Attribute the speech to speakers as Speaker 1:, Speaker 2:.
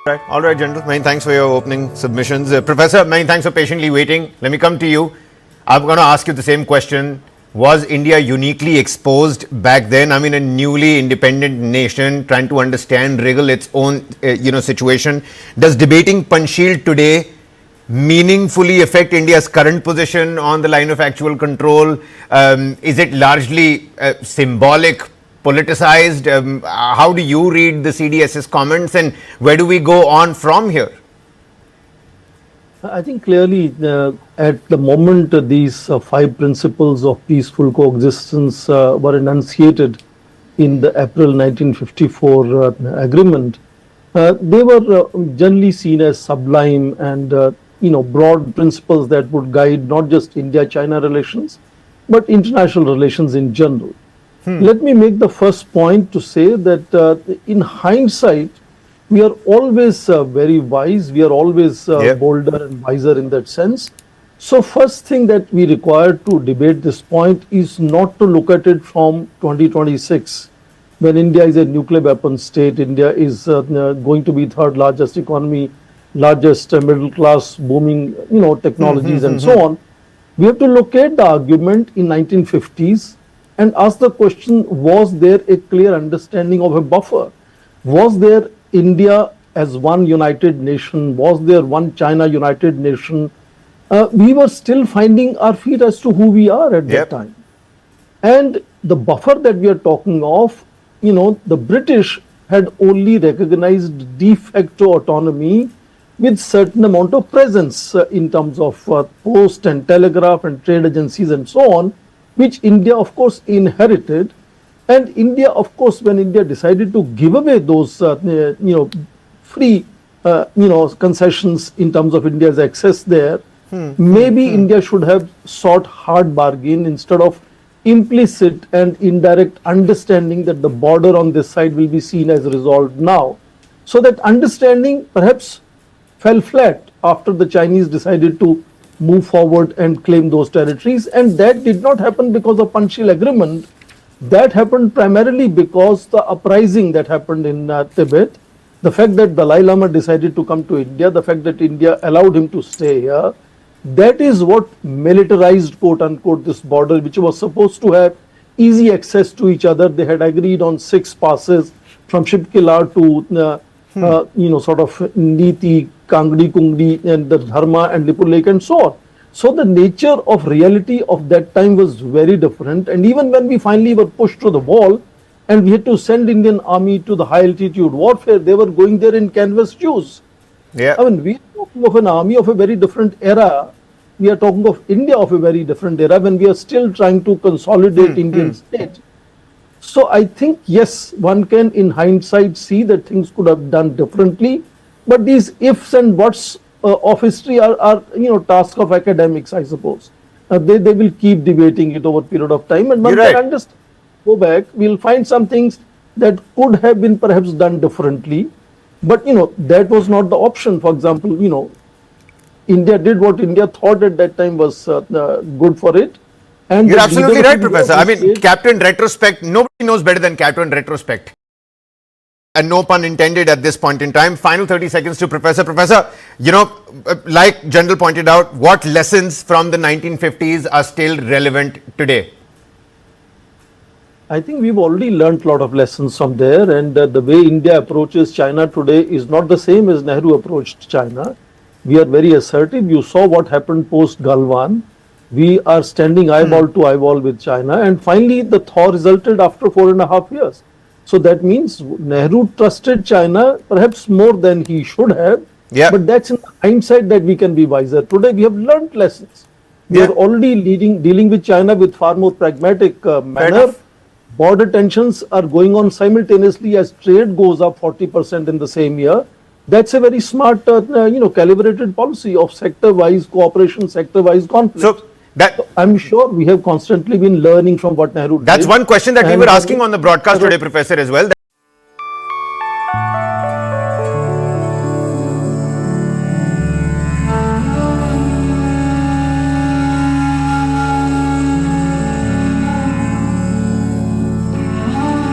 Speaker 1: Right. All right, General. Many thanks for your opening submissions. Professor, many thanks for patiently waiting. Let me come to you. I'm going to ask you the same question. Was India uniquely exposed back then? I mean, a newly independent nation trying to understand, wriggle its own, situation. Does debating Panchsheel today meaningfully affect India's current position on the line of actual control? Is it largely symbolic, politicized? How do you read the CDS's comments, and where do we go on from here?
Speaker 2: I think clearly at the moment these 5 principles of peaceful coexistence were enunciated in the April 1954 agreement. They were generally seen as sublime and broad principles that would guide not just India-China relations, but international relations in general. Let me make the first point to say that in hindsight, we are always very wise. We are always bolder and wiser in that sense. So first thing that we require to debate this point is not to look at it from 2026, when India is a nuclear weapon state. India is going to be third largest economy, largest middle class, booming, technologies and so on. We have to look at the argument in 1950s and ask the question, was there a clear understanding of a buffer? Was there India as one united nation? Was there one China united nation? We were still finding our feet as to who we are at that time. And the buffer that we are talking of, the British had only recognized de facto autonomy with certain amount of presence in terms of post and telegraph and trade agencies and so on, which India of course inherited. And India, of course, when India decided to give away those, free, concessions in terms of India's access there, maybe India should have sought hard bargain instead of implicit and indirect understanding that the border on this side will be seen as resolved now. So that understanding perhaps fell flat after the Chinese decided to move forward and claim those territories. And that did not happen because of Panchsheel agreement. That happened primarily because the uprising that happened in Tibet, the fact that Dalai Lama decided to come to India, the fact that India allowed him to stay here, that is what militarized, quote unquote, this border, which was supposed to have easy access to each other. They had agreed on 6 passes from Shipkilar to, sort of Niti, Kangdi, Kungdi, and the Dharma and Lipur Lake and so on. So the nature of reality of that time was very different. And even when we finally were pushed to the wall and we had to send Indian army to the high altitude warfare, they were going there in canvas shoes. I mean, we are talking of an army of a very different era. We are talking of India of a very different era when we are still trying to consolidate Indian state. So I think, yes, one can in hindsight see that things could have done differently. But these ifs and buts of history are task of academics, I suppose. They will keep debating it over a period of time, and one can understand, go back, we'll find some things that could have been perhaps done differently, but that was not the option. For example, India did what India thought at that time was good for it. And
Speaker 1: you're absolutely right, Professor. I mean, Captain Retrospect, nobody knows better than Captain Retrospect. And no pun intended at this point in time. Final 30 seconds to Professor. Professor, like General pointed out, what lessons from the 1950s are still relevant today?
Speaker 2: I think we've already learned a lot of lessons from there, and the way India approaches China today is not the same as Nehru approached China. We are very assertive. You saw what happened post Galwan. We are standing eyeball to eyeball with China, and finally the thaw resulted after 4.5 years. So that means Nehru trusted China perhaps more than he should have. But that's in hindsight that we can be wiser. Today we have learned lessons. We are already dealing with China with far more pragmatic manner. Border tensions are going on simultaneously as trade goes up 40% in the same year. That's a very smart, calibrated policy of sector-wise cooperation, sector-wise conflict. So I'm sure we have constantly been learning from what Nehru did.
Speaker 1: That's one question that we were asking on the broadcast today, Professor, as well.